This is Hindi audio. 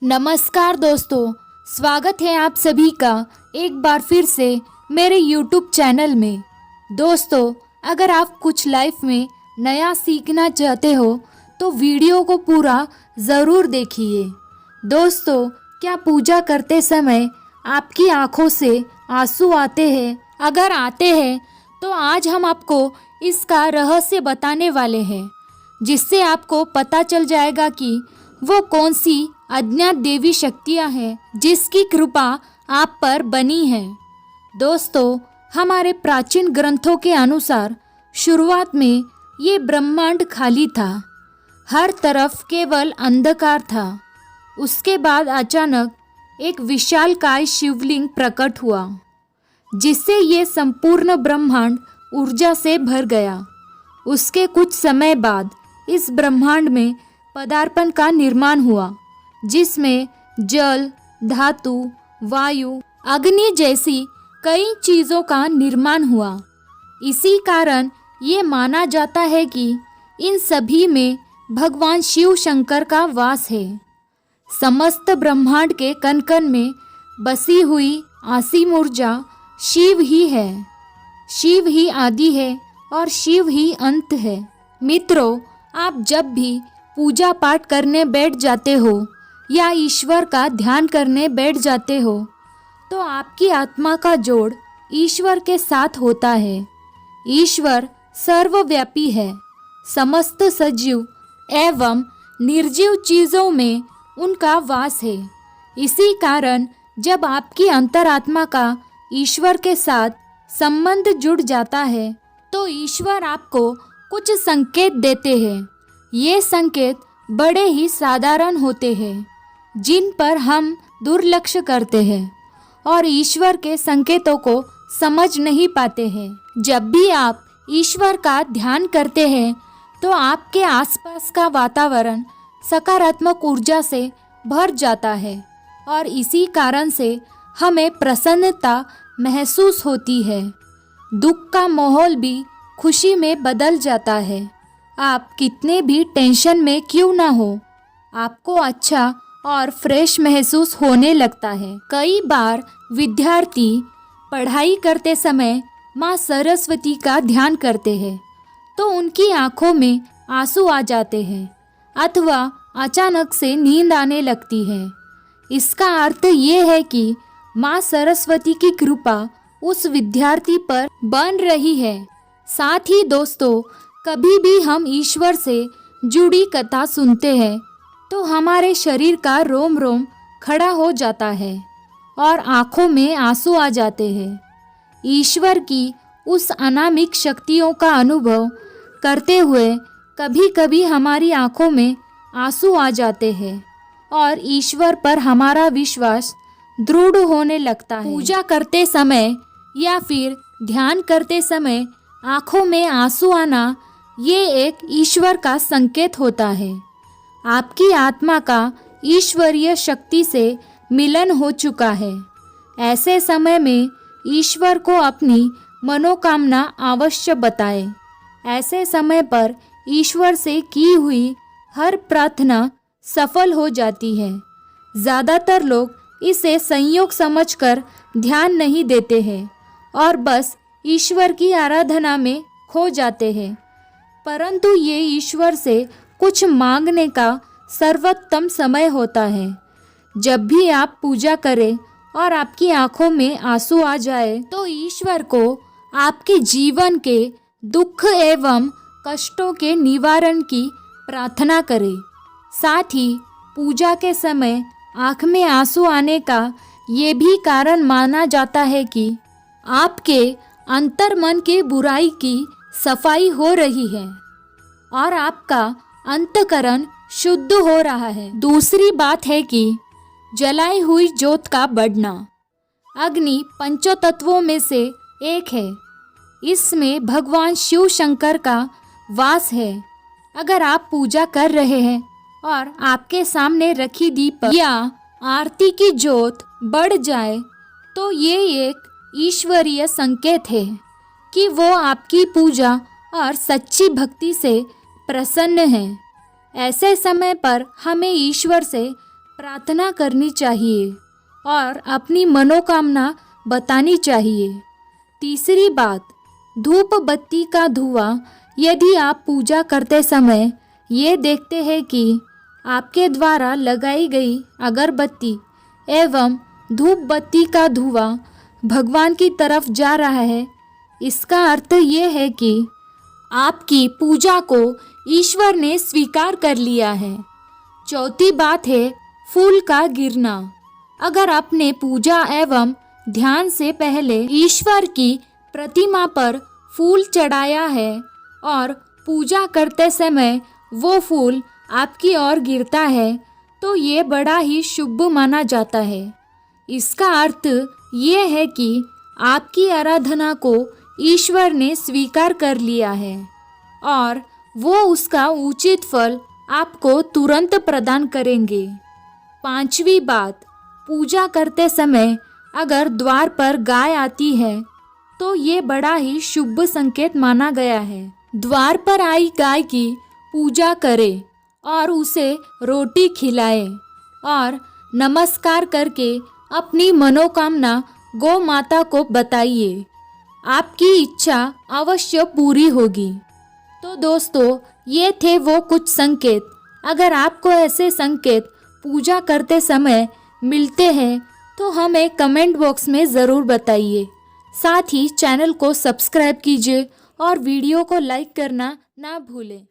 नमस्कार दोस्तों, स्वागत है आप सभी का एक बार फिर से मेरे YouTube चैनल में। दोस्तों, अगर आप कुछ लाइफ में नया सीखना चाहते हो तो वीडियो को पूरा ज़रूर देखिए। दोस्तों, क्या पूजा करते समय आपकी आंखों से आंसू आते हैं? अगर आते हैं तो आज हम आपको इसका रहस्य बताने वाले हैं, जिससे आपको पता चल जाएगा कि वो कौन सी अज्ञात देवी शक्तियाँ हैं जिसकी कृपा आप पर बनी है। दोस्तों, हमारे प्राचीन ग्रंथों के अनुसार शुरुआत में ये ब्रह्मांड खाली था, हर तरफ केवल अंधकार था। उसके बाद अचानक एक विशालकाय शिवलिंग प्रकट हुआ, जिससे ये संपूर्ण ब्रह्मांड ऊर्जा से भर गया। उसके कुछ समय बाद इस ब्रह्मांड में पदार्पण का निर्माण हुआ, जिसमें जल, धातु, वायु, अग्नि जैसी कई चीज़ों का निर्माण हुआ। इसी कारण ये माना जाता है कि इन सभी में भगवान शिव शंकर का वास है। समस्त ब्रह्मांड के कण कण में बसी हुई असीम ऊर्जा शिव ही है। शिव ही आदि है और शिव ही अंत है। मित्रों, आप जब भी पूजा पाठ करने बैठ जाते हो या ईश्वर का ध्यान करने बैठ जाते हो तो आपकी आत्मा का जोड़ ईश्वर के साथ होता है। ईश्वर सर्वव्यापी है। समस्त सजीव एवं निर्जीव चीज़ों में उनका वास है। इसी कारण जब आपकी अंतरात्मा का ईश्वर के साथ संबंध जुड़ जाता है तो ईश्वर आपको कुछ संकेत देते हैं। ये संकेत बड़े ही साधारण होते हैं, जिन पर हम दुर्लक्ष्य करते हैं और ईश्वर के संकेतों को समझ नहीं पाते हैं। जब भी आप ईश्वर का ध्यान करते हैं तो आपके आसपास का वातावरण सकारात्मक ऊर्जा से भर जाता है और इसी कारण से हमें प्रसन्नता महसूस होती है। दुख का माहौल भी खुशी में बदल जाता है। आप कितने भी टेंशन में क्यों ना हो, आपको अच्छा और फ्रेश महसूस होने लगता है। कई बार विद्यार्थी पढ़ाई करते समय माँ सरस्वती का ध्यान करते हैं तो उनकी आंखों में आंसू आ जाते हैं अथवा अचानक से नींद आने लगती है। इसका अर्थ ये है कि माँ सरस्वती की कृपा उस विद्यार्थी पर बन रही है। साथ ही दोस्तों, कभी भी हम ईश्वर से जुड़ी कथा सुनते हैं तो हमारे शरीर का रोम रोम खड़ा हो जाता है और आंखों में आंसू आ जाते हैं। ईश्वर की उस अनामिक शक्तियों का अनुभव करते हुए कभी कभी हमारी आंखों में आंसू आ जाते हैं और ईश्वर पर हमारा विश्वास दृढ़ होने लगता है। पूजा करते समय या फिर ध्यान करते समय आंखों में आंसू आना ये एक ईश्वर का संकेत होता है। आपकी आत्मा का ईश्वरीय शक्ति से मिलन हो चुका है। ऐसे समय में ईश्वर को अपनी मनोकामना अवश्य बताएं। ऐसे समय पर ईश्वर से की हुई हर प्रार्थना सफल हो जाती है। ज़्यादातर लोग इसे संयोग समझकर ध्यान नहीं देते हैं और बस ईश्वर की आराधना में खो जाते हैं, परंतु ये ईश्वर से कुछ मांगने का सर्वोत्तम समय होता है। जब भी आप पूजा करें और आपकी आंखों में आंसू आ जाए तो ईश्वर को आपके जीवन के दुख एवं कष्टों के निवारण की प्रार्थना करें। साथ ही पूजा के समय आंख में आंसू आने का ये भी कारण माना जाता है कि आपके अंतर्मन की बुराई की सफाई हो रही है और आपका अंतःकरण शुद्ध हो रहा है। दूसरी बात है कि जलाई हुई ज्योत का बढ़ना। अग्नि पंचतत्वों में से एक है। इसमें भगवान शिव शंकर का वास है। अगर आप पूजा कर रहे हैं और आपके सामने रखी दीपक या आरती की ज्योत बढ़ जाए तो ये एक ईश्वरीय संकेत है कि वो आपकी पूजा और सच्ची भक्ति से प्रसन्न है। ऐसे समय पर हमें ईश्वर से प्रार्थना करनी चाहिए और अपनी मनोकामना बतानी चाहिए। तीसरी बात, धूप बत्ती का धुआं। यदि आप पूजा करते समय ये देखते हैं कि आपके द्वारा लगाई गई अगरबत्ती एवं धूप बत्ती का धुआं भगवान की तरफ जा रहा है, इसका अर्थ ये है कि आपकी पूजा को ईश्वर ने स्वीकार कर लिया है। चौथी बात है फूल का गिरना। अगर आपने पूजा एवं ध्यान से पहले ईश्वर की प्रतिमा पर फूल चढ़ाया है और पूजा करते समय वो फूल आपकी ओर गिरता है तो ये बड़ा ही शुभ माना जाता है। इसका अर्थ ये है कि आपकी आराधना को ईश्वर ने स्वीकार कर लिया है और वो उसका उचित फल आपको तुरंत प्रदान करेंगे। पांचवी बात, पूजा करते समय अगर द्वार पर गाय आती है तो ये बड़ा ही शुभ संकेत माना गया है। द्वार पर आई गाय की पूजा करें और उसे रोटी खिलाएं और नमस्कार करके अपनी मनोकामना गौ माता को बताइए। आपकी इच्छा अवश्य पूरी होगी। तो दोस्तों, ये थे वो कुछ संकेत। अगर आपको ऐसे संकेत पूजा करते समय मिलते हैं तो हमें कमेंट बॉक्स में ज़रूर बताइए। साथ ही चैनल को सब्सक्राइब कीजिए और वीडियो को लाइक करना ना भूलें।